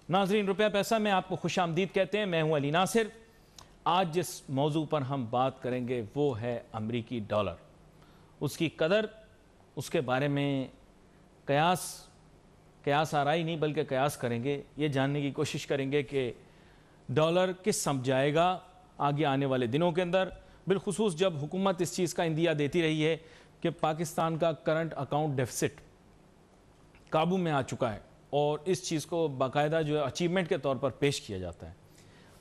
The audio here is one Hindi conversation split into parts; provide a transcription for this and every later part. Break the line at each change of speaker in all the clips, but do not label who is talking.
नाजरीन, रुपया पैसा में आपको खुशामदीद कहते हैं। मैं हूं अली नासिर। आज जिस मौजू पर हम बात करेंगे वो है अमरीकी डॉलर, उसकी कदर, उसके बारे में कयास आराई नहीं बल्कि कयास करेंगे। ये जानने की कोशिश करेंगे कि डॉलर किस समझ जाएगा आगे आने वाले दिनों के अंदर, बिलखुसूस जब हुकूमत इस चीज़ का इंदिया देती रही है कि पाकिस्तान का करंट अकाउंट डेफिसिट काबू में आ चुका है और इस चीज़ को बाकायदा जो है अचीवमेंट के तौर पर पेश किया जाता है।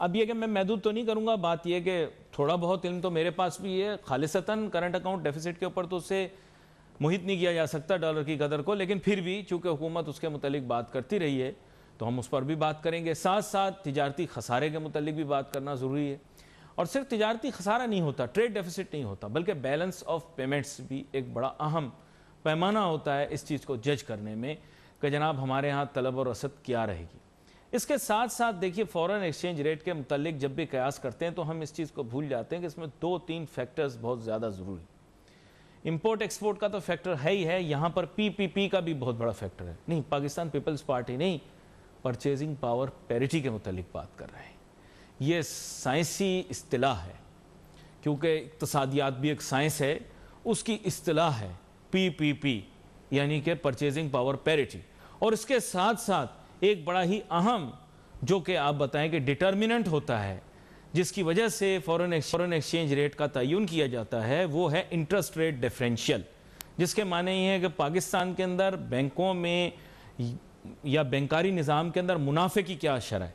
अब यह कि मैं महदूद तो नहीं करूँगा, बात यह कि थोड़ा बहुत इल्म तो मेरे पास भी है खालिसतन करंट अकाउंट डेफिसिट के ऊपर, तो उससे मुहित नहीं किया जा सकता डॉलर की कदर को, लेकिन फिर भी चूँकि हुकूमत उसके मुतालिक बात करती रही है तो हम उस पर भी बात करेंगे। साथ साथ तिजारती खसारे के मुतालिक भी बात करना ज़रूरी है। और सिर्फ तिजारती खसारा नहीं होता, ट्रेड डेफिसिट नहीं होता, बल्कि बैलेंस ऑफ पेमेंट्स भी एक बड़ा अहम पैमाना होता है इस चीज़ को जज करने में कि जनाब हमारे यहाँ तलब और रसद क्या रहेगी। इसके साथ साथ देखिए, फॉरेन एक्सचेंज रेट के मुतालिक जब भी कयास करते हैं तो हम इस चीज़ को भूल जाते हैं कि इसमें 2-3 फैक्टर्स बहुत ज़्यादा ज़रूरी। इंपोर्ट एक्सपोर्ट का तो फैक्टर है ही है, यहाँ पर PPP का भी बहुत बड़ा फैक्टर है। नहीं, पाकिस्तान पीपल्स पार्टी नहीं, परचेजिंग पावर पैरिटी के मुतालिक बात कर रहे हैं। ये साइंसी इस्तिलाह है, क्योंकि इक्तिसादियात भी एक साइंस है, उसकी इस्तिलाह है PPP यानी कि परचेजिंग पावर पैरिटी। और इसके साथ साथ एक बड़ा ही अहम, जो कि आप बताएं कि डिटर्मिनेंट होता है जिसकी वजह से फॉरेन एक्सचेंज रेट का तयन किया जाता है, वो है इंटरेस्ट रेट डिफरेंशियल, जिसके माने ये है कि पाकिस्तान के अंदर बैंकों में या बैंकारी निज़ाम के अंदर मुनाफे की क्या शरह है।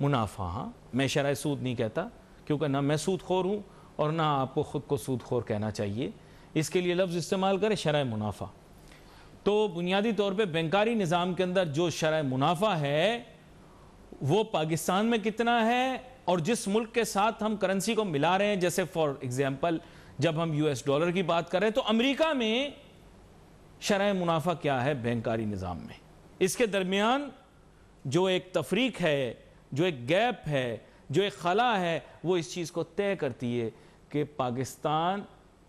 मुनाफा, हाँ, मैं शरह सूद नहीं कहता, क्योंकि ना मैं सूदखोर हूँ और ना आपको ख़ुद को सूदखोर कहना चाहिए, इसके लिए लफ्ज़ इस्तेमाल करें शरह मुनाफा। तो बुनियादी तौर पे बैंकारी निज़ाम के अंदर जो शरह मुनाफा है वो पाकिस्तान में कितना है, और जिस मुल्क के साथ हम करेंसी को मिला रहे हैं, जैसे फॉर एग्जांपल जब हम US डॉलर की बात करें तो अमेरिका में शरह मुनाफा क्या है बैंकारी निज़ाम में। इसके दरमियान जो एक तफरीक है, जो एक गैप है, जो एक खला है, वो इस चीज़ को तय करती है कि पाकिस्तान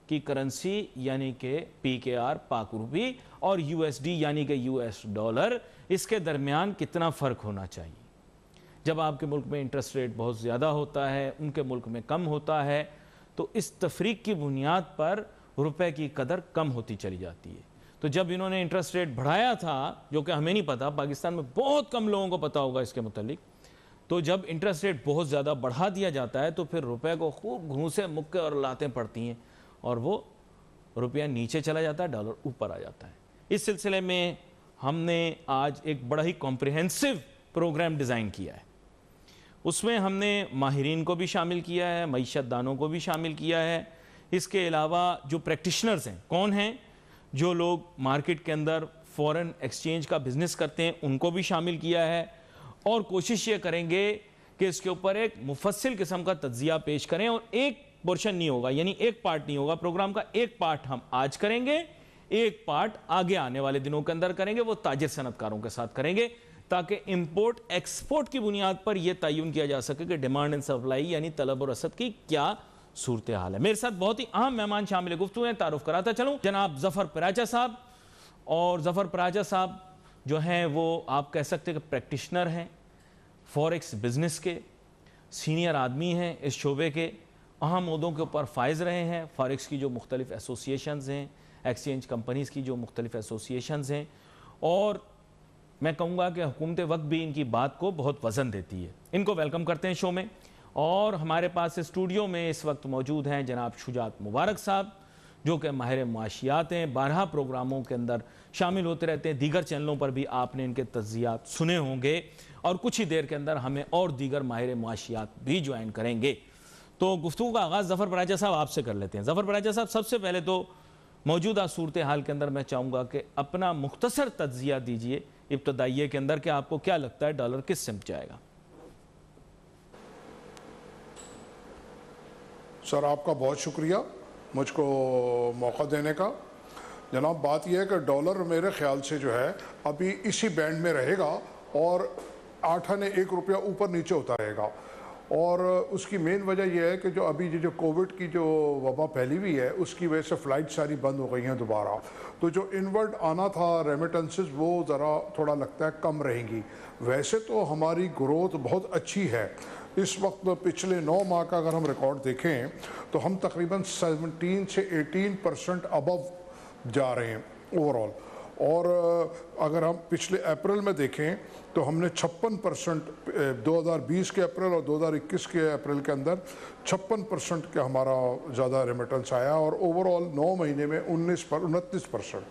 की करेंसी यानी कि PKR पाक रुपी और USD यानी कि US डॉलर, इसके दरमियान कितना फ़र्क होना चाहिए। जब आपके मुल्क में इंटरेस्ट रेट बहुत ज़्यादा होता है, उनके मुल्क में कम होता है, तो इस तफरीक की बुनियाद पर रुपए की कदर कम होती चली जाती है। तो जब इन्होंने इंटरेस्ट रेट बढ़ाया था, जो कि हमें नहीं पता, पाकिस्तान में बहुत कम लोगों को पता होगा इसके मुतालिक, तो जब इंटरेस्ट रेट बहुत ज़्यादा बढ़ा दिया जाता है तो फिर रुपए को खूब घूंसे मुक्के और लातें पड़ती हैं और वो रुपया नीचे चला जाता है, डॉलर ऊपर आ जाता है। इस सिलसिले में हमने आज एक बड़ा ही कॉम्प्रिहेंसिव प्रोग्राम डिज़ाइन किया है। उसमें हमने माहिरीन को भी शामिल किया है, मईशत दानों को भी शामिल किया है। इसके अलावा जो प्रैक्टिशनर्स हैं, कौन हैं, जो लोग मार्केट के अंदर फॉरेन एक्सचेंज का बिज़नेस करते हैं, उनको भी शामिल किया है। और कोशिश ये करेंगे कि इसके ऊपर एक मुफस्सिल किस्म का तज्जिया पेश करें, और एक पोर्शन नहीं होगा, यानी एक पार्ट नहीं होगा प्रोग्राम का। एक पार्ट हम आज करेंगे, एक पार्ट आगे आने वाले दिनों के अंदर करेंगे, वो ताजिर सनतकारों के साथ करेंगे, ताकि इंपोर्ट एक्सपोर्ट की बुनियाद पर यह तयन किया जा सके कि डिमांड एंड सप्लाई यानी तलब और रसद की क्या सूरत हाल है। मेरे साथ बहुत ही अहम मेहमान शामिल गुफ्तगू हैं, तारुफ कराता चलूँ जनाब ज़फ़र पराचा साहब। और ज़फ़र पराचा साहब जो हैं वो आप कह सकते हैं कि प्रैक्टिशनर हैं, फॉरेक्स बिजनेस के सीनियर आदमी हैं, इस शोबे के अहम ओहदों के ऊपर फाइज रहे हैं। फॉरेक्स की जो मुख्तलिफ एसोसिएशंस हैं, एक्सचेंज कंपनीज़ की जो मुख्तलिफ एसोसिएशंस हैं, और मैं कहूँगा कि हुकूमत वक्त भी इनकी बात को बहुत वज़न देती है। इनको वेलकम करते हैं शो में। और हमारे पास स्टूडियो में इस वक्त मौजूद हैं जनाब शुजात मुबारक साहब, जो कि माहिर मुआशियात हैं, 12 प्रोग्रामों के अंदर शामिल होते रहते हैं। दीगर चैनलों पर भी आपने इनके तज्जियात सुने होंगे, और कुछ ही देर के अंदर हमें और दीगर माहिर मुआशियात भी ज्वाइन करेंगे। तो गुफ्तगू का आगाज़ ज़फ़र पराचा साहब आपसे कर लेते हैं। ज़फ़र पराचा साहब, सबसे पहले तो मौजूदा सूरत हाल के अंदर मैं चाहूँगा कि अपना मुख्तसर तज्जिया दीजिए इब्तदाइये के अंदर कि आपको क्या लगता है डॉलर किस सिमत जाएगा।
सर, आपका बहुत शुक्रिया मुझको मौका देने का। जनाब, बात यह है कि डॉलर मेरे ख्याल से जो है अभी इसी बैंड में रहेगा और 8 आने 1 रुपया ऊपर नीचे होता रहेगा। और उसकी मेन वजह यह है कि जो अभी जो कोविड की जो वबा फैली हुई है उसकी वजह से फ़्लाइट सारी बंद हो गई हैं दोबारा, तो जो इनवर्ड आना था रेमिटेंसेस वो ज़रा थोड़ा लगता है कम रहेंगी। वैसे तो हमारी ग्रोथ बहुत अच्छी है इस वक्त। पिछले 9 माह का अगर हम रिकॉर्ड देखें तो हम तकरीबन 17 से 18% अबव जा रहे हैं ओवरऑल। और अगर हम पिछले अप्रैल में देखें तो हमने 56% 2020 के अप्रैल और 2021 के अप्रैल के अंदर 56% का हमारा ज़्यादा रेमिटेंस आया और ओवरऑल 9 महीने में 29%।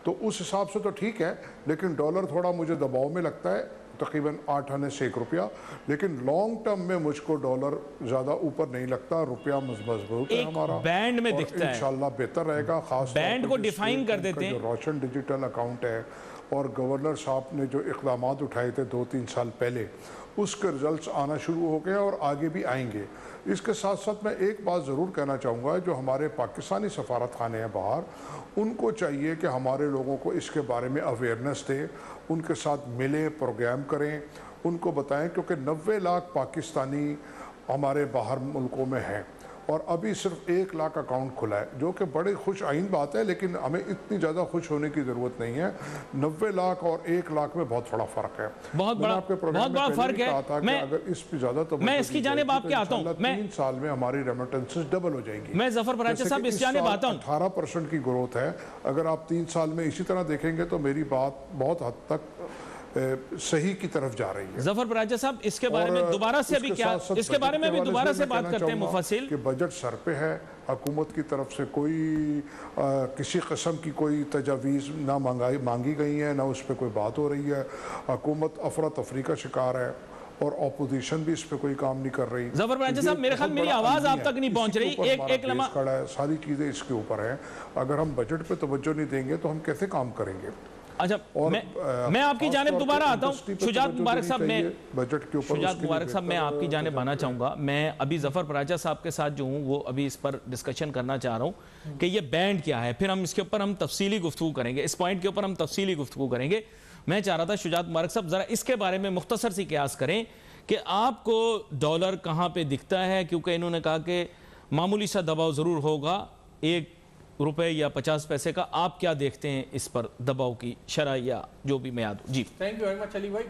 तो उस हिसाब से तो ठीक है, लेकिन डॉलर थोड़ा मुझे दबाव में लगता है, तकरीबन 8 आने से 1 रुपया। लेकिन लॉन्ग टर्म में मुझको डॉलर ज़्यादा ऊपर नहीं लगता, रुपया मजबूत है हमारा,
बैंड में दिखता है,
इंशाल्लाह बेहतर रहेगा। खास
बैंड को डिफाइन कर देते हैं।
जो रोशन डिजिटल अकाउंट है और गवर्नर साहब ने जो इक़दाम उठाए थे 2-3 साल पहले, उसके रिजल्ट्स आना शुरू हो गए और आगे भी आएंगे। इसके साथ साथ मैं एक बात ज़रूर कहना चाहूँगा, जो हमारे पाकिस्तानी सफारत खाने हैं बाहर, उनको चाहिए कि हमारे लोगों को इसके बारे में अवेयरनेस दें, उनके साथ मिलें, प्रोग्राम करें, उनको बताएं, क्योंकि 90 लाख पाकिस्तानी हमारे बाहर मुल्कों में हैं और अभी सिर्फ 1 लाख अकाउंट खुला है, जो कि बड़ी खुश आइन बात है, लेकिन हमें इतनी ज़्यादा खुश होने की ज़रूरत नहीं है। 90 लाख और 1 लाख में बहुत बड़ा फ़र्क है,
बहुत बड़ा फ़र्क है।
मैं अगर इस पे ज़्यादा तो
मैं इसकी जानिब आपके आता हूँ।
3 साल में हमारी रेमिटेंसेस डबल हो जाएंगी।
मैं जफर पराचा साहब इस जानिब आता हूँ।
18% की ग्रोथ है, अगर आप 3 साल में इसी तरह देखेंगे तो मेरी बात बहुत हद तक सही की तरफ जा रही है।
जफर पराचा साहब, इसके बारे में दोबारा से अभी क्या, इसके बारे में भी दोबारा से बात करते हैं मुफस्सिल।
कि बजट सर पे है, हुकूमत की तरफ से कोई किसी किस्म की कोई तजावीज़ ना मांगी गई है, ना उस पर कोई बात हो रही है। हुकूमत अफरा तफरी का शिकार है और अपोजिशन भी इस पे कोई काम नहीं कर रही।
जफर पराचा साहब, मेरे ख्याल मेरी आवाज़ आप तक नहीं पहुंच रही। एक लम्हा
खड़ा है, सारी चीज़ें इसके ऊपर हैं। अगर हम बजट पे तवज्जो नहीं देंगे तो हम कैसे काम करेंगे।
अच्छा, मैं आपकी जानिब दोबारा आता हूं। शुजात मुबारक साहब, मैं
बजट के ऊपर
शुजात मुबारक साहब, मैं आपकी जानिब आना चाहूँगा। मैं अभी जफर पराचा साहब के साथ जो हूँ वो अभी इस पर डिस्कशन करना चाह रहा हूँ कि ये बैंड क्या है, फिर हम इसके ऊपर हम तफसीली गुफ्तगू करेंगे, इस पॉइंट के ऊपर हम तफसीली गुफ्तगू करेंगे। मैं चाह रहा था शुजात मुबारक साहब ज़रा इसके बारे में मुख्तसर सी कयास करें कि आपको डॉलर कहाँ पर दिखता है, क्योंकि इन्होंने कहा कि मामूली सा दबाव ज़रूर होगा 1 रुपए या 50 पैसे का। आप क्या देखते हैं इस पर दबाव की शरह या जो भी मैं याद जी।
Thank you very much Ali भाई।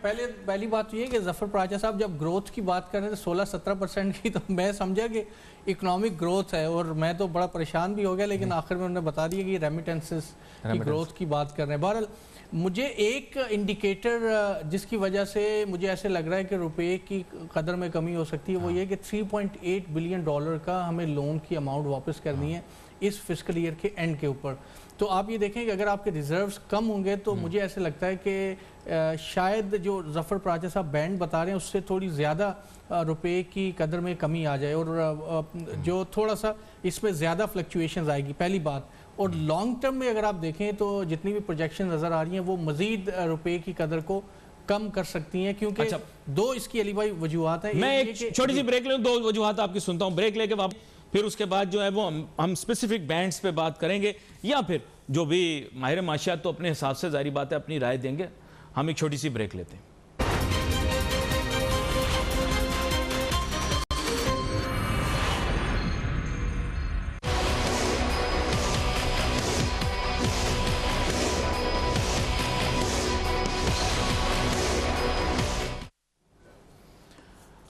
पहली बात ये है कि जफर पराचा साहब जब ग्रोथ की बात कर रहे थे 16-17% की, तो मैं समझा कि इकोनॉमिक ग्रोथ है और मैं तो बड़ा परेशान भी हो गया, लेकिन आखिर में उन्होंने बता दिया कि रेमिटेंसेस की ग्रोथ की बात कर रहे हैं। बहरहाल मुझे एक इंडिकेटर जिसकी वजह से मुझे ऐसे लग रहा है कि रुपए की कदर में कमी हो सकती है, वो ये कि 3.8 बिलियन डॉलर का हमें लोन की अमाउंट वापस करनी है इस फिस्कल ईयर के एंड के ऊपर। तो आप ये देखें कि अगर आपके रिजर्व्स कम होंगे तो मुझे ऐसे लगता है कि शायद जो जफर पराचा साहब बैंड बता रहे हैं उससे थोड़ी ज़्यादा रुपए की कदर में कमी आ जाए और जो थोड़ा सा इसमें ज़्यादा फ्लक्चुएशंस आएगी, पहली बात। और लॉन्ग टर्म में अगर आप देखें तो जितनी भी प्रोजेक्शन नज़र आ रही हैं वो मज़ीद रुपए की कदर को कम कर सकती हैं, क्योंकि अच्छा, 2 इसकी अली भाई वजूहत हैं।
मैं एक छोटी सी ब्रेक लूँ, 2 वजूहत आपकी सुनता हूँ, ब्रेक लेके वापस फिर उसके बाद जो है वो हम स्पेसिफिक बैंड्स पे बात करेंगे, या फिर जो भी माहिर माशियात तो अपने हिसाब से जारी बात है अपनी राय देंगे। हम एक छोटी सी ब्रेक लेते हैं।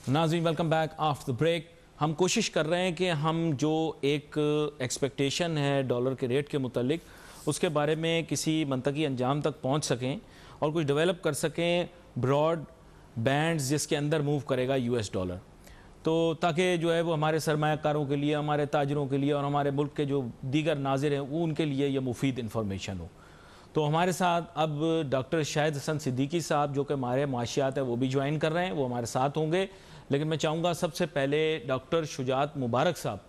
नाज़रीन, welcome back after the break. हम कोशिश कर रहे हैं कि हम जो एक एक्सपेक्टेशन है डॉलर के रेट के मुतालिक, उसके बारे में किसी मंतकी अंजाम तक पहुंच सकें और कुछ डेवलप कर सकें ब्रॉड बैंड्स जिसके अंदर मूव करेगा यूएस डॉलर, तो ताकि जो है वो हमारे सरमायाकारों के लिए, हमारे ताजरों के लिए और हमारे मुल्क के जो दीगर नाज़िर हैं वो उनके लिए ये मुफीद इन्फॉर्मेशन हो। तो हमारे साथ अब डॉक्टर शाहिद हसन सिद्दीकी साहब जो कि हमारे माशियात है वो भी ज्वाइन कर रहे हैं, वो हमारे साथ होंगे। लेकिन मैं चाहूँगा सबसे पहले डॉक्टर शुजात मुबारक साहब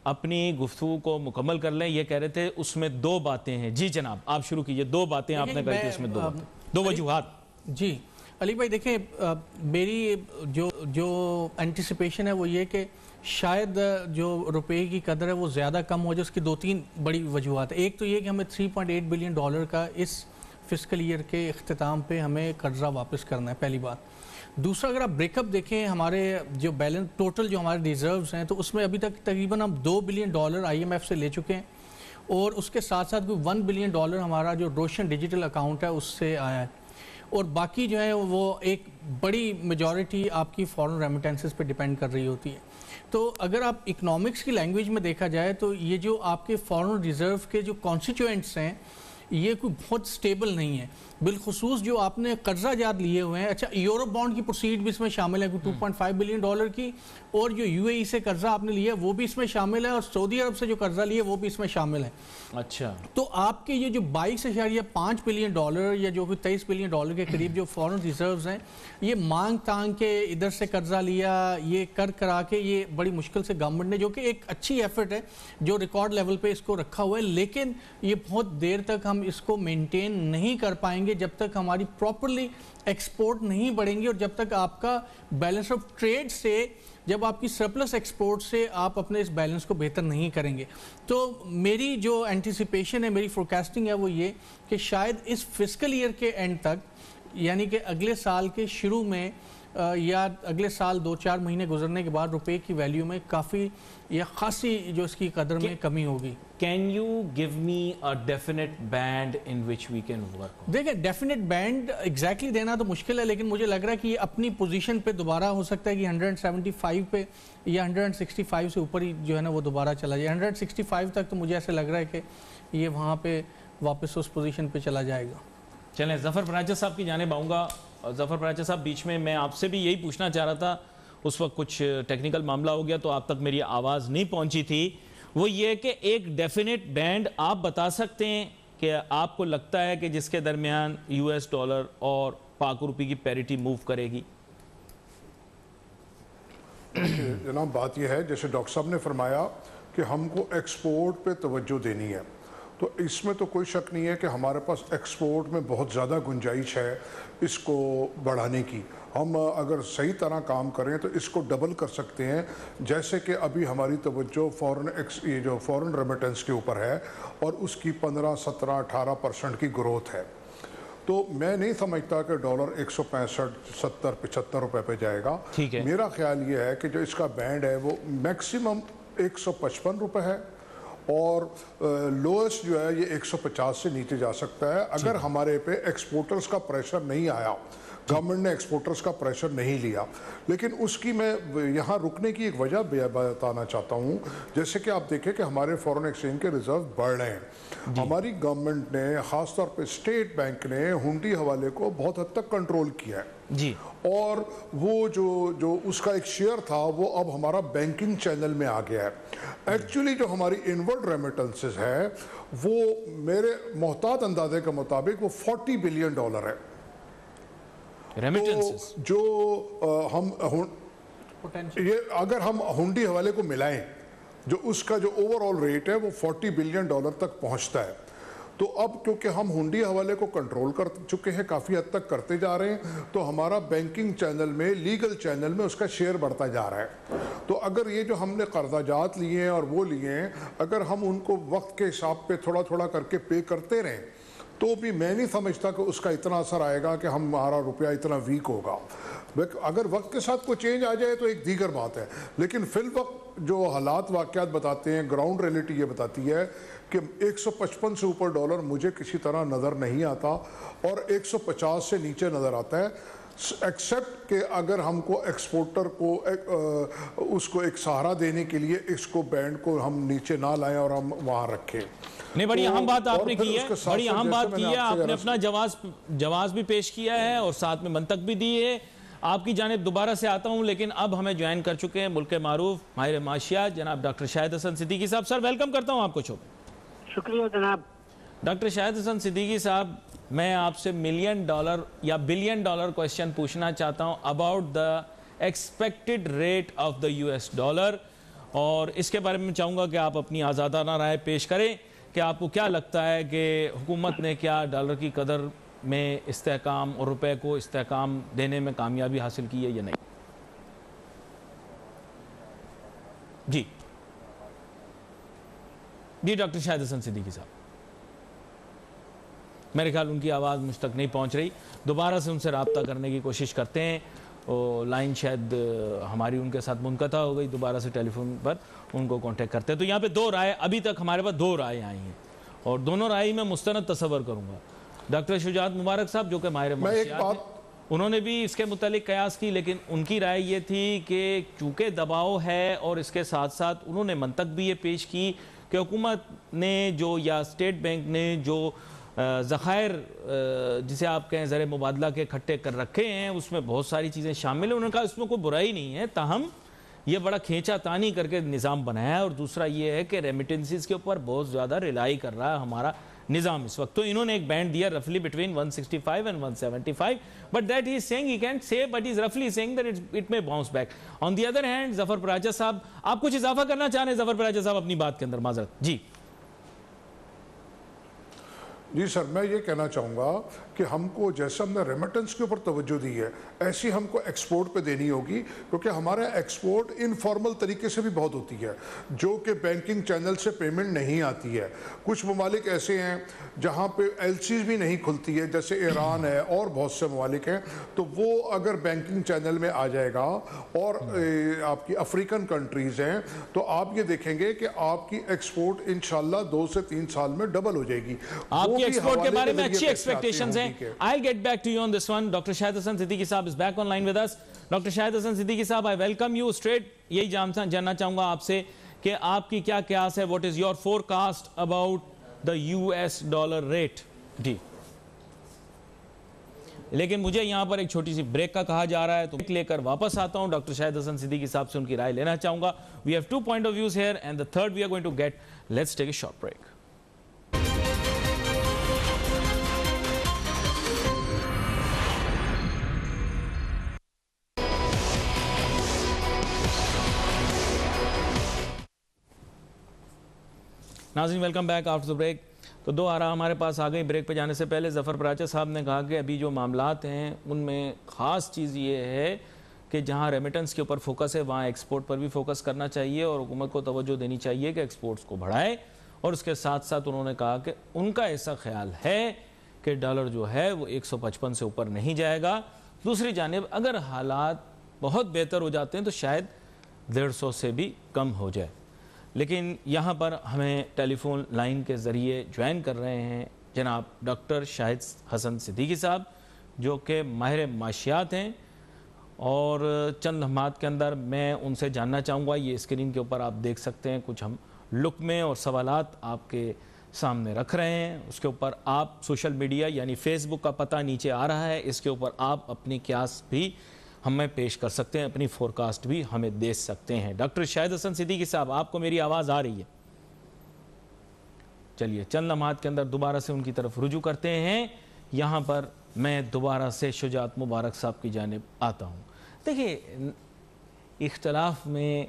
अपनी गुफ्तगू को मुकम्मल कर लें। ये कह रहे थे उसमें 2 बातें हैं। जी जनाब, आप शुरू कीजिए। 2 बातें आपने कही थी, उसमें 2 वजूहात।
जी अली भाई, देखें मेरी जो एंटिसिपेशन है वो ये कि शायद जो रुपए की कदर है वो ज़्यादा कम हो जाए। उसकी 2-3 बड़ी वजूहात है। एक तो ये कि हमें 3.8 बिलियन डॉलर का इस फिस्कल ईयर के इख्तिताम पे हमें कर्जा वापस करना है, पहली बात। दूसरा, अगर आप ब्रेकअप देखें हमारे जो बैलेंस टोटल जो हमारे रिजर्व्स हैं, तो उसमें अभी तक तकरीबन हम $2 बिलियन IMF से ले चुके हैं, और उसके साथ साथ कोई $1 बिलियन हमारा जो रोशन डिजिटल अकाउंट है उससे आया है, और बाकी जो है वो एक बड़ी मेजॉरिटी आपकी फॉरेन रेमिटेंसेस पे डिपेंड कर रही होती है। तो अगर आप इकोनॉमिक्स की लैंग्वेज में देखा जाए तो ये जो आपके फॉरेन रिजर्व के जो कॉन्स्टिट्यूएंट्स हैं ये कोई बहुत स्टेबल नहीं है, बिलखुसूस जो आपने कर्जा जात लिए हुए हैं। अच्छा, यूरोप बॉन्ड की प्रोसीड भी इसमें शामिल है, कोई $2.5 बिलियन की, और जो UAE से कर्जा आपने लिया वो भी इसमें शामिल है, और सऊदी अरब से जो कर्जा लिया वो भी इसमें शामिल है।
अच्छा, तो
आपके ये जो 22.5 बिलियन डॉलर या जो कोई $23 बिलियन के करीब जो फॉरेन रिजर्व्स हैं, ये मांग तांग के इधर से कर्जा लिया, ये कर करा के ये बड़ी मुश्किल से गवर्नमेंट ने, जो कि एक अच्छी एफर्ट है जो रिकॉर्ड लेवल पे इसको रखा हुआ है, लेकिन ये बहुत देर तक हम इसको मेंटेन नहीं कर पाएंगे जब तक हमारी प्रॉपरली एक्सपोर्ट नहीं बढ़ेंगी, और जब तक आपका बैलेंस ऑफ ट्रेड से, जब आपकी सरप्लस एक्सपोर्ट से आप अपने इस बैलेंस को बेहतर नहीं करेंगे। तो मेरी जो एंटिसिपेशन है, मेरी फोरकास्टिंग है वो ये कि शायद इस फिस्कल ईयर के एंड तक, यानी कि अगले साल के शुरू में या अगले साल 2-4 महीने गुजरने के बाद रुपए की वैल्यू में काफ़ी या खासी जो इसकी कदर में कमी होगी।
Can you give me a definite band in which we can work?
देखिए, डेफिनेट बैंड एग्जैक्टली देना तो मुश्किल है, लेकिन मुझे लग रहा है कि अपनी पोजीशन पे दोबारा हो सकता है कि 175 पे या 165 से ऊपर ही जो है ना वो दोबारा चला जाए। 165 तक तो मुझे ऐसे लग रहा है कि ये वहाँ पे वापस उस पोजीशन पे चला जाएगा।
चलें, ज़फ़र पराचा साहब की जानिब आऊँगा। ज़फ़र पराचा साहब, बीच में मैं आपसे भी यही पूछना चाह रहा था, उस वक्त कुछ टेक्निकल मामला हो गया तो आप तक मेरी आवाज़ नहीं पहुंची थी। वो ये कि एक डेफिनेट बैंड आप बता सकते हैं कि आपको लगता है कि जिसके दरमियान US डॉलर और पाक रुपये की पैरिटी मूव करेगी?
जनाब, बात यह है, जैसे डॉक्टर साहब ने फरमाया कि हमको एक्सपोर्ट पे तवज्जो देनी है, तो इसमें तो कोई शक नहीं है कि हमारे पास एक्सपोर्ट में बहुत ज़्यादा गुंजाइश है इसको बढ़ाने की। हम अगर सही तरह काम करें तो इसको डबल कर सकते हैं, जैसे कि अभी हमारी तवज्जो ये जो फॉरेन रेमिटेंस के ऊपर है और उसकी 15, 17, 18% की ग्रोथ है। तो मैं नहीं समझता कि डॉलर 165, 70, 75 रुपए पे जाएगा।
ठीक है,
मेरा ख्याल ये है कि जो इसका बैंड है वो मैक्सिमम 155 रुपए है, और लोएस्ट जो है ये 150 से नीचे जा सकता है अगर हमारे पे एक्सपोर्टर्स का प्रेशर नहीं आया, गवर्नमेंट ने एक्सपोर्टर्स का प्रेशर नहीं लिया। लेकिन उसकी मैं यहाँ रुकने की एक वजह बताना चाहता हूँ। जैसे कि आप देखें कि हमारे फॉरेन एक्सचेंज के रिजर्व बढ़ रहे हैं। हमारी गवर्नमेंट ने, ख़ासतौर पे स्टेट बैंक ने, हुंडी हवाले को बहुत हद तक कंट्रोल किया है
जी,
और वो जो उसका एक शेयर था वो अब हमारा बैंकिंग चैनल में आ गया है। एक्चुअली जो हमारी इनवर्ड रेमिटेंसेस है वो मेरे मोहतात अंदाजे के मुताबिक वो $40 बिलियन है।
रेमिटेंसेस
तो जो ये अगर हम हुंडी हवाले को मिलाएं, जो उसका जो ओवरऑल रेट है वो $40 बिलियन तक पहुंचता है। तो अब क्योंकि हम हुंडी हवाले को कंट्रोल कर चुके हैं, काफ़ी हद तक करते जा रहे हैं, तो हमारा बैंकिंग चैनल में, लीगल चैनल में उसका शेयर बढ़ता जा रहा है। तो अगर ये जो हमने कर्जाजात लिए हैं और वो लिए हैं, अगर हम उनको वक्त के हिसाब पे थोड़ा थोड़ा करके पे करते रहें तो भी मैं नहीं समझता कि उसका इतना असर आएगा कि हमारा रुपया इतना वीक होगा। अगर वक्त के साथ कोई चेंज आ जाए तो एक दीगर बात है, लेकिन फिल वक्त जो हालात वाक़यात बताते हैं, ग्राउंड रियलिटी ये बताती है कि 155 से ऊपर डॉलर मुझे किसी तरह नज़र नहीं आता और 150 से नीचे नज़र आता है, एक्सेप्ट कि अगर हमको एक्सपोर्टर को उसको एक सहारा देने के लिए इसको बैंड को हम नीचे ना लाएं और हम वहाँ रखें।
नहीं, बड़ी अहम बात आपने की है, बड़ी अहम बात की है। आपने अपना जवाब भी पेश किया है और साथ में मंतक भी दी है। आपकी जानिब दोबारा से आता हूं, लेकिन अब हमें ज्वाइन कर चुके हैं मुल्क मारूफ माहिर माशियात जनाब डॉक्टर शाहिद हसन सिद्दीकी साहब। सर, वेलकम करता हूं आपको।
शुक्रिया जनाब।
डॉक्टर शाहिद हसन सिद्दीकी साहब, मैं आपसे $1 मिलियन या $1 बिलियन क्वेश्चन पूछना चाहता हूं about the expected rate of the US dollar, और इसके बारे में चाहूँगा कि आप अपनी आज़ादाना राय पेश करें कि आपको क्या लगता है कि हुकूमत ने क्या डॉलर की कदर में इस्तेहकाम और रुपए को इस्तेहकाम देने में कामयाबी हासिल की है या नहीं? जी जी, डॉक्टर शाहिद हसन सिद्दीकी साहब। मेरे ख्याल उनकी आवाज़ मुझ तक नहीं पहुंच रही। दोबारा से उनसे रब्ता करने की कोशिश करते हैं। वो लाइन शायद हमारी उनके साथ मुनक़ता हो गई, दोबारा से टेलीफोन पर उनको कांटेक्ट करते हैं। तो यहाँ पे दो राय, अभी तक हमारे पास दो राय आई हैं और दोनों राय मैं मुस्तनद तस्वर करूँगा। डॉक्टर शुजात मुबारक साहब जो कि माहिर माशियात, उन्होंने भी इसके मुतालिक कयास की, लेकिन उनकी राय ये थी कि चूँकि दबाव है और इसके साथ साथ उन्होंने मंतक भी ये पेश की कि हुकूमत ने जो या स्टेट बैंक ने जो ज़खायर जिसे आप कहें ज़र मुबादला के इकट्ठे कर रखे हैं उसमें बहुत सारी चीज़ें शामिल हैं। उन्होंने कहा इसमें कोई बुराई नहीं है, ताहम ये बड़ा खींचा तानी करके निज़ाम बनाया है। और दूसरा ये है कि रेमिटेंसीज के ऊपर बहुत ज़्यादा रिलाई कर रहा है हमारा निज़ाम इस वक्त। तो इन्होंने एक बैंड दिया रफली between 165 and 175, but that he is saying he can't say, but he is रफली saying that it may bounce back. On the other hand Zafar Paracha sahab, आप कुछ इजाफा करना चाह रहे हैं जफर पराचा साहब अपनी बात के अंदर? माजरत जी।
जी सर, मैं ये कहना चाहूँगा कि हमको जैसे हमने रेमिटेंस के ऊपर तवज्जो दी है ऐसी हमको एक्सपोर्ट पे देनी होगी, क्योंकि हमारा एक्सपोर्ट इनफॉर्मल तरीके से भी बहुत होती है जो कि बैंकिंग चैनल से पेमेंट नहीं आती है। कुछ ममालिक ऐसे हैं जहाँ पे एलसीज भी नहीं खुलती है, जैसे ईरान है और बहुत से ममालिक हैं। तो वो अगर बैंकिंग चैनल में आ जाएगा और आपकी अफ्रीकन कंट्रीज़ हैं तो आप ये देखेंगे कि आपकी एक्सपोर्ट इंशाल्लाह 2 से 3 साल में डबल हो जाएगी।
एक्सपोर्ट के बारे में अच्छी एक्सपेक्टेशंस हैं। I get back to you on this one. Doctor Shahid Hasan Siddiqui sahab is back online with us. Doctor Shahid Hasan Siddiqui sahab, I welcome you. Straight यही जानना चाहूंगा आपसे कि आपकी क्या कयास है, what is your forecast about the US dollar rate? जी, लेकिन मुझे यहां पर एक छोटी सी ब्रेक का कहा जा रहा है, तो लेकर वापस आता हूं। डॉक्टर शाहिद हसन सिद्दीकी साहब से उनकी राय लेना चाहूंगा। We have 2 point of views here and the third we are going to get. Let's take a short break. नाज़रीन, welcome back after the break. तो दो आरा हमारे पास आ गई। ब्रेक पे जाने से पहले ज़फ़र पराचा साहब ने कहा कि अभी जो मामलात हैं उनमें ख़ास चीज़ ये है कि जहाँ रेमिटेंस के ऊपर फोकस है वहाँ एक्सपोर्ट पर भी फोकस करना चाहिए और हुकूमत को तवज्जो देनी चाहिए कि एक्सपोर्ट्स को बढ़ाए। और उसके साथ साथ उन्होंने कहा कि उनका ऐसा ख्याल है कि डॉलर जो है वो 155 से ऊपर नहीं जाएगा। दूसरी जानिब अगर हालात बहुत बेहतर हो जाते हैं तो शायद 150 से भी कम हो जाए। लेकिन यहाँ पर हमें टेलीफोन लाइन के ज़रिए ज्वाइन कर रहे हैं जनाब डॉक्टर शाहिद हसन सिद्दीकी साहब जो कि माहिर माशियात हैं। और चंद लम्हात के अंदर मैं उनसे जानना चाहूँगा, ये स्क्रीन के ऊपर आप देख सकते हैं, कुछ हम लुक्मे और सवालात आपके सामने रख रहे हैं। उसके ऊपर आप सोशल मीडिया यानी फेसबुक का पता नीचे आ रहा है, इसके ऊपर आप अपनी क्यास भी हमें पेश कर सकते हैं, अपनी फोरकास्ट भी हमें दे सकते हैं। डॉक्टर शाहिद हसन सिद्दीकी साहब, आपको मेरी आवाज़ आ रही है? चलिए चंद लम्हात के अंदर दोबारा से उनकी तरफ रुजू करते हैं। यहाँ पर मैं दोबारा से शुजात मुबारक साहब की जानिब आता हूँ। देखिए, इख्तलाफ में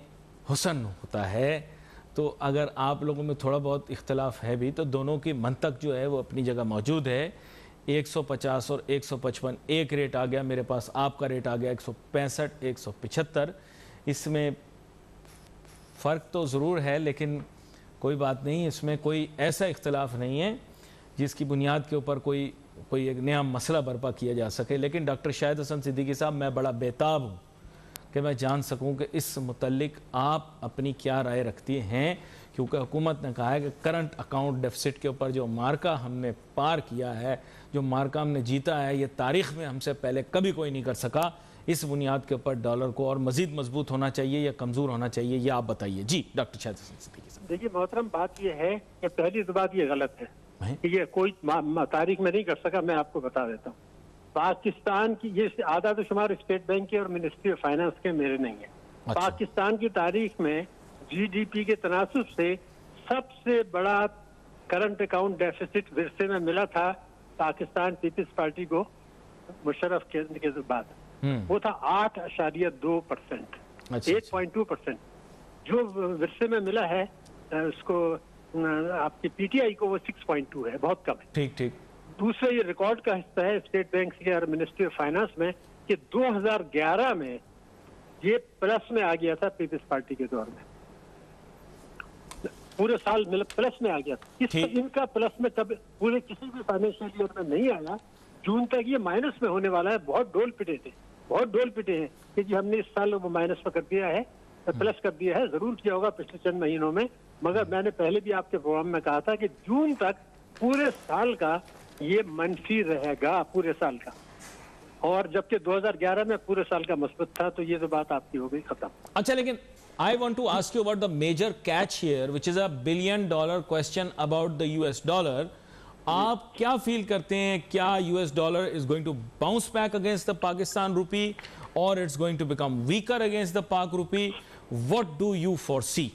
हुसन होता है, तो अगर आप लोगों में थोड़ा बहुत इख्तलाफ है भी तो दोनों की मंतक जो है वो अपनी जगह मौजूद है। 150 और 155 एक रेट आ गया मेरे पास, आपका रेट आ गया 165 175। इसमें फ़र्क तो ज़रूर है लेकिन कोई बात नहीं, इसमें कोई ऐसा इख्तलाफ नहीं है जिसकी बुनियाद के ऊपर कोई एक नया मसला बर्पा किया जा सके। लेकिन डॉक्टर शाहिद हसन सिद्दीकी साहब, मैं बड़ा बेताब हूँ कि मैं जान सकूँ कि इस मुतल्लिक आप अपनी क्या राय रखती हैं, क्योंकि हुकूमत ने कहा है कि करंट अकाउंट डेफिसिट के ऊपर जो मार्का हमने पार किया है, जो मार्का हमने जीता है, ये तारीख़ में हमसे पहले कभी कोई नहीं कर सका। इस बुनियाद के ऊपर डॉलर को और मज़ीद मजबूत होना चाहिए या कमज़ोर होना चाहिए, ये आप बताइए। जी डॉक्टर शाहिद हसन सिद्दीकी साहब।
देखिए मोहतरम, बात ये है कि पहली तो बात ये गलत है कि ये कोई तारीख में नहीं कर सका। मैं आपको बता देता हूँ, पाकिस्तान की ये आधा तो शुमार स्टेट बैंक के और मिनिस्ट्री ऑफ फाइनेंस के मेरे नहीं है।
अच्छा।
पाकिस्तान की तारीख में जीडीपी के तनासुब से सबसे बड़ा करंट अकाउंट डेफिसिट विरसे में मिला था पाकिस्तान पीपल्स पार्टी को मुशर्रफ के बाद। वो था 8.2%, 8.2%। जो विरसे में मिला है उसको आपकी पीटीआई को वो 6.2 है, बहुत कम है।
ठीक ठीक।
दूसरा ये रिकॉर्ड का हिस्सा है स्टेट बैंक के और मिनिस्ट्री ऑफ फाइनेंस में कि 2011 में ये प्लस में आ गया था पीपल्स पार्टी के दौर में। पूरे साल प्लस में आ गया। इनका प्लस में कब पूरे किसी भी फाइनेंशियल ईयर में नहीं आया। जून तक ये माइनस में होने वाला है। बहुत डोल पिटे हैं कि जी हमने इस साल वो माइनस में कर दिया है, प्लस कर दिया है। जरूर किया होगा पिछले चंद महीनों में, मगर मैंने पहले भी आपके प्रोग्राम में कहा था कि जून तक पूरे साल का ये मंफी रहेगा, पूरे साल का। और जबकि 2011 में पूरे साल का मस्बूत था, तो ये तो बात आपकी हो गई खत्म।
अच्छा, लेकिन I want to ask you about the major catch here, which is $1 billion question about the US dollar. आप क्या फील करते हैं, क्या US dollar is going to bounce back against the Pakistan rupee or it's going to become weaker against the Pak rupee? What do you foresee?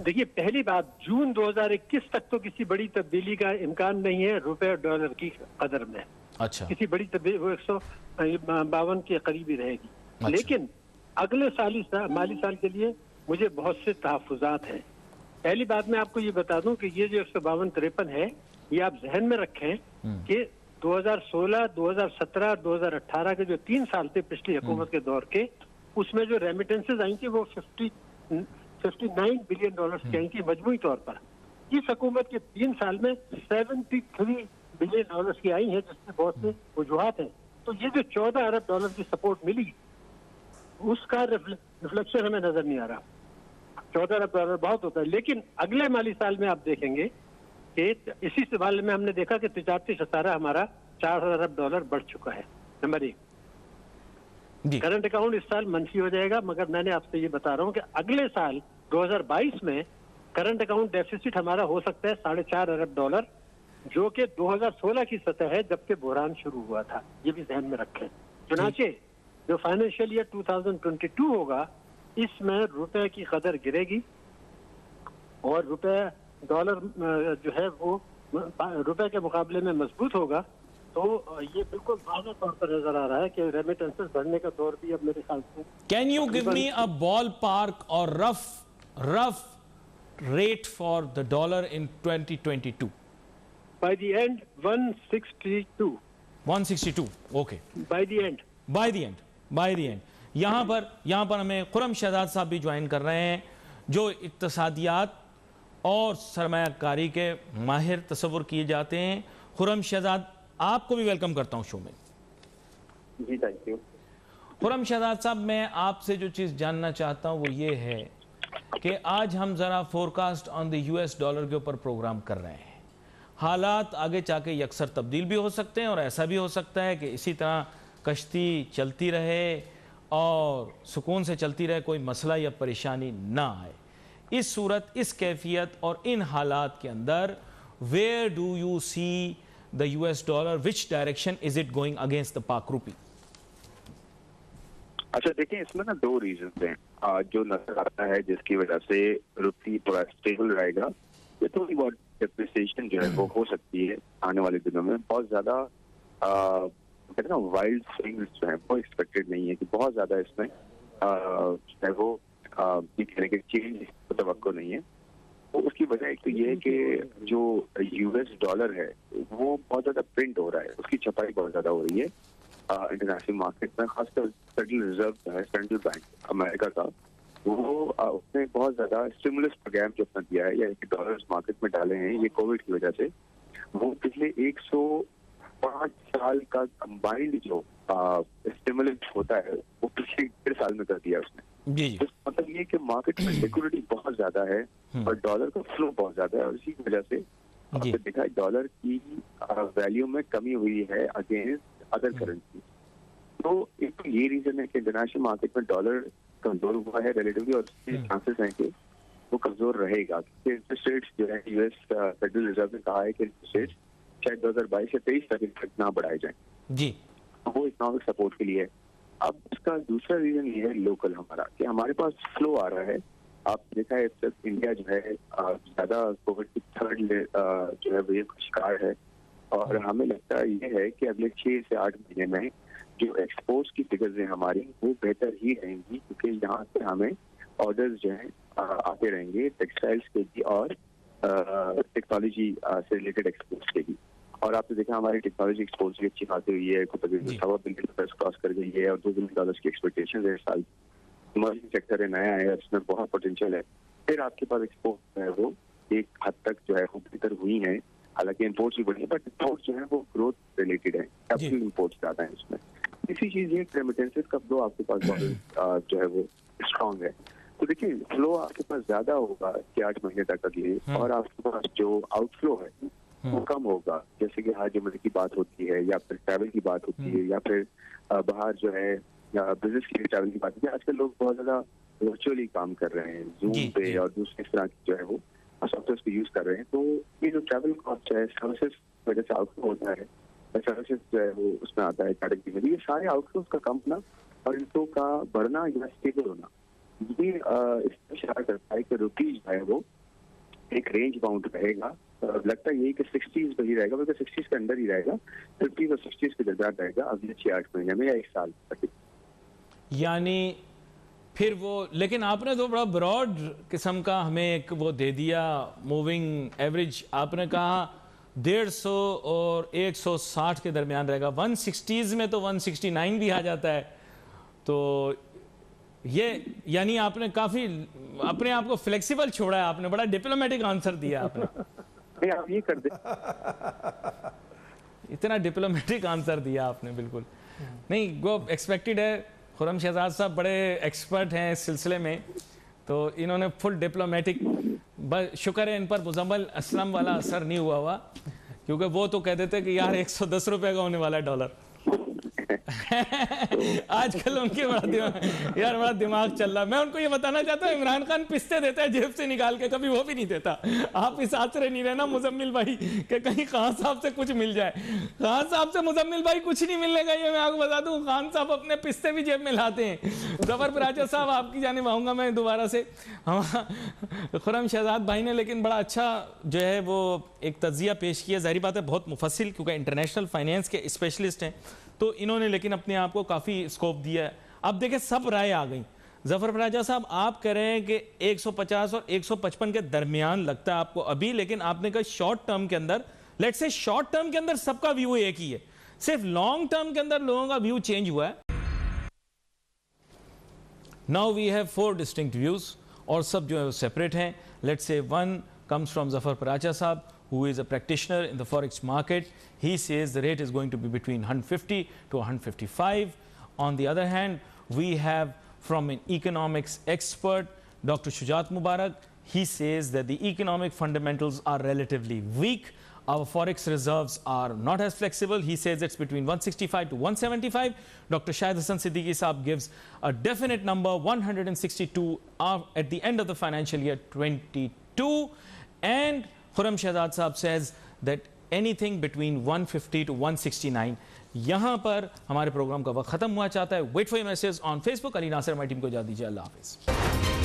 देखिए, पहली बात, जून 2021 तक तो किसी बड़ी तब्दीली का इम्कान नहीं है रुपए और डॉलर की कदर में।
अच्छा,
किसी बड़ी तब्दीली, वो 152 के करीब ही रहेगी।
अच्छा।
लेकिन अगले माली साल के लिए मुझे बहुत से तहफुजात हैं। पहली बात मैं आपको ये बता दूं कि ये जो 152-53 है, ये आप जहन में रखें कि 2016, 2017, 2018 के जो 3 साल थे पिछली हुकूमत के दौर के, उसमें जो रेमिटेंसेज आई थी वो $59 बिलियन की आई थी मजमूई तौर पर। इस हुकूमत के 3 साल में $73 बिलियन की आई है, जिसमें बहुत से वजूहात हैं। तो ये जो $14 अरब की सपोर्ट मिली, उसका रिफ्लेक्शन हमें नजर नहीं आ रहा। $14 अरब बहुत होता है। लेकिन अगले माली साल में आप देखेंगे कि इसी साल में हमने देखा कि तिजारती खसारा हमारा $4 अरब बढ़ चुका है। नंबर 1, करंट अकाउंट इस साल मंफी हो जाएगा, मगर मैंने आपसे ये बता रहा हूँ कि अगले साल 2022 में करंट अकाउंट डेफिसिट हमारा हो सकता है $4.5 अरब, जो कि 2016 की सतह है जबकि बहरान शुरू हुआ था। ये भी ध्यान में रखें। चुनाचे जो फाइनेंशियल ईयर 2022 होगा, इसमें रुपए की कदर गिरेगी और डॉलर जो है वो रुपए के मुकाबले में मजबूत होगा। तो ये बिल्कुल वाज़ेह तौर पर नजर आ रहा है कि रेमिटेंसेस बढ़ने का दौर भी अब मेरे ख्याल से।
Can you give me a ballpark और rough rate for the dollar in 2022?
By the end 162.
Okay.
By the end.
यहाँ पर हमें खुरम शहजाद साहब भी ज्वाइन कर रहे हैं, जो इक्तिसादियात और सरमायाकारी के माहिर तस्वुर किए जाते हैं। खुरम शहजाद, आपको भी वेलकम करता हूँ शो में।
जी, थैंक यू।
खुरम शहजाद साहब, मैं आपसे जो चीज़ जानना चाहता हूँ वो ये है कि आज हम ज़रा forecast on the US dollar के ऊपर प्रोग्राम कर रहे हैं। हालात आगे जाके यकसर तब्दील भी हो सकते हैं और ऐसा भी हो सकता है कि इसी तरह कश्ती चलती रहे और सुकून से चलती रहे, कोई मसला या परेशानी ना आए। इस सूरत, इस कैफियत और इन हालात के अंदर where do you see the US dollar, which direction is it going against the Pak rupee?
अच्छा, देखिए, इसमें ना 2 रीजन हैं जो नजर आता है जिसकी वजह से रुपी थोड़ा स्टेबल रहेगा। ये थोड़ी बहुत डिप्रिसिएशन जो है वो हो सकती है आने वाले दिनों में। बहुत ज्यादा कहते हैं ना वाइल्ड स्विंग्स जो है वो एक्सपेक्टेड नहीं है कि बहुत ज्यादा इसमें जो है वो ये कहने के चेंज तवक्को नहीं है। तो उसकी वजह एक तो ये है कि जो US डॉलर है वो बहुत ज्यादा प्रिंट हो रहा है, उसकी छपाई बहुत ज्यादा हो रही है इंटरनेशनल मार्केट में। खासकर फेडरल रिजर्व जो है, सेंट्रल बैंक अमेरिका का, वो उसने बहुत ज्यादा स्टिमुलस प्रोग्राम जो अपना दिया है या डॉलर्स मार्केट में डाले हैं ये कोविड की वजह से, वो पिछले 105 साल का कंबाइंड जो स्टिमुलस होता है वो पिछले 1.5 साल में कर दिया उसने।
जी।
तो मतलब ये कि मार्केट में लिक्विडिटी बहुत ज्यादा है और डॉलर का फ्लो बहुत ज्यादा है, और इसी की वजह से आपने देखा डॉलर की वैल्यू में कमी हुई है अगेंस्ट अदर करेंसी। तो एक तो ये रीजन है कि इंटरनेशनल मार्केट में डॉलर कमजोर हुआ है रिलेटिवली, और चांसेस हैं कि वो कमजोर रहेगा क्योंकि इंटरेस्ट रेट्स जो है US फेडरल रिजर्व ने कहा है कि इंटरेस्ट रेट्स शायद 2022 से 23 तक ना बढ़ाए जाएं जी, वो इकोनॉमिक सपोर्ट के लिए। अब इसका दूसरा रीजन ये है लोकल हमारा, कि हमारे पास फ्लो आ रहा है। आप देखा है सिर्फ इंडिया जो है ज्यादा कोविड की थर्ड जो है वेव का शिकार है, और हमें लगता है ये है कि अगले 6 से 8 महीने में जो एक्सपोर्ट्स की फिगर्स हैं हमारी वो बेहतर ही रहेंगी, क्योंकि यहाँ से हमें ऑर्डर्स जो हैं आते रहेंगे टेक्सटाइल्स के भी और टेक्नोलॉजी से रिलेटेड एक्सपोर्ट्स के भी। और आपने देखा हमारी टेक्नोलॉजी एक्सपोर्ट्स भी अच्छी खासी हुई है, तकरीबन $1.25 बिलियन क्रॉस कर गई है और $2 बिलियन की एक्सपेक्टेशन है इस साल। इमर्जिंग सेक्टर है, नया है, इसमें बहुत पोटेंशियल है। फिर आपके पास एक्सपोर्ट है वो एक हद तक जो है वो बेहतर हुई है, हालांकि इम्पोर्ट्स भी बढ़ी है, बट इम्पोर्ट्स जो है वो ग्रोथ रिलेटेड है, कैपिटल इम्पोर्ट्स ज्यादा है उसमें। इसी चीज ये रेमिटेंसेस का फ्लो आपके पास बहुत जो है वो स्ट्रांग है। तो देखिए फ्लो आपके पास ज्यादा होगा 8 महीने तक अगले, और आपके पास जो आउटफ्लो है वो कम होगा, जैसे कि हाज उम्र की बात होती है, या फिर ट्रैवल की बात होती है, या फिर बाहर जो है बिजनेस के लिए ट्रैवल की बात होती है। आजकल लोग बहुत ज्यादा वर्चुअली काम कर रहे हैं, जूम पे और दूसरे तरह की जो है वो सॉफ्टवेयर को यूज कर रहे हैं। तो ये जो ट्रैवल कॉस्ट है, सर्विसेज वजह से आउटफ्लो होता है, सर्विसेज जो है वो उसमें आता है कैटेगरी में। ये सारे आउटफ्लोज का कम होना और इनको का बढ़ना या स्टेबल होना, ये इसमें इशारा करता है कि रुपीज जो है वो एक रेंज बाउंड रहेगा। लगता है यही कि 60s पे ही रहेगा, बल्कि 60s के अंदर ही रहेगा, 50s और 60s के दरमियान रहेगा अगले 6-8 महीने में या 1 साल तक। यानी
फिर वो, लेकिन आपने तो बड़ा ब्रॉड किस्म का हमें एक वो दे दिया मूविंग एवरेज। आपने कहा 150 और 160 के दरमियान रहेगा। 160s में तो 169 भी आ जाता है। तो ये यानी आपने काफी अपने आप को फ्लेक्सिबल छोड़ा है, आपने बड़ा डिप्लोमेटिक आंसर दिया आपने।
आप ये कर दे,
इतना डिप्लोमेटिक आंसर दिया आपने, बिल्कुल नहीं वो एक्सपेक्टेड है। खुर्रम शहजाद साहब बड़े एक्सपर्ट हैं इस सिलसिले में, तो इन्होंने फुल डिप्लोमेटिक, शुक्र है इन पर मुजम्मिल असलम वाला असर नहीं हुआ, क्योंकि वो तो कह देते कि यार 110 रुपए का होने वाला है डॉलर। आजकल उनके बड़ा दिमाग चल रहा। मैं उनको ये बताना चाहता हूँ, इमरान खान पिस्ते देता है जेब से निकाल के, कभी वो भी नहीं देता। आप इस आसरे नहीं रहना मुजम्मिल भाई कि कहीं खान साहब से कुछ मिल जाए। खान साहब से मुजम्मिल भाई कुछ नहीं मिलने का, ये मैं आपको बता दूं। खान साहब अपने पिस्ते भी जेब में लाते हैं। जफर पराचा साहब आपकी जानिब आऊंगा मैं दोबारा से। खुर्रम शहजाद भाई ने लेकिन बड़ा अच्छा जो है वो एक तज्जिया पेश किया, जाहिर बात है बहुत मुफस्सिल, क्योंकि इंटरनेशनल फाइनेंस के स्पेशलिस्ट हैं, तो इन्होंने लेकिन अपने आप को काफ़ी स्कोप दिया है। अब देखें सब राय आ गई। जफर पराचा साहब आप कह रहे हैं कि 150 और 155 के दरमियान लगता है आपको अभी, लेकिन आपने कहा शॉर्ट टर्म के अंदर, लेट्स से शॉर्ट टर्म के अंदर सबका व्यू एक ही है, सिर्फ लॉन्ग टर्म के अंदर लोगों का व्यू चेंज हुआ है। Now we have 4 distinct views और सब जो है वो सेपरेट हैं। Let's say one comes from Zafar Paracha sahab, who is a practitioner in the forex market. He says the rate is going to be between 150 to 155. On the other hand, we have from an economics expert, Dr. Shujat Mubarak. He says that the economic fundamentals are relatively weak. Our forex reserves are not as flexible. He says it's between 165 to 175. Dr. Shahid Hassan Siddiqui Saab gives a definite number, 162 at the end of the financial year 22. And Khurram Shahzad साहब says that anything between 150 to 169। यहाँ पर हमारे प्रोग्राम का वक्त खत्म हुआ चाहता है। Wait for your message on Facebook. Ali Nasir हमारी टीम को इजाज़त दीजिए। अल्लाह हाफिज़।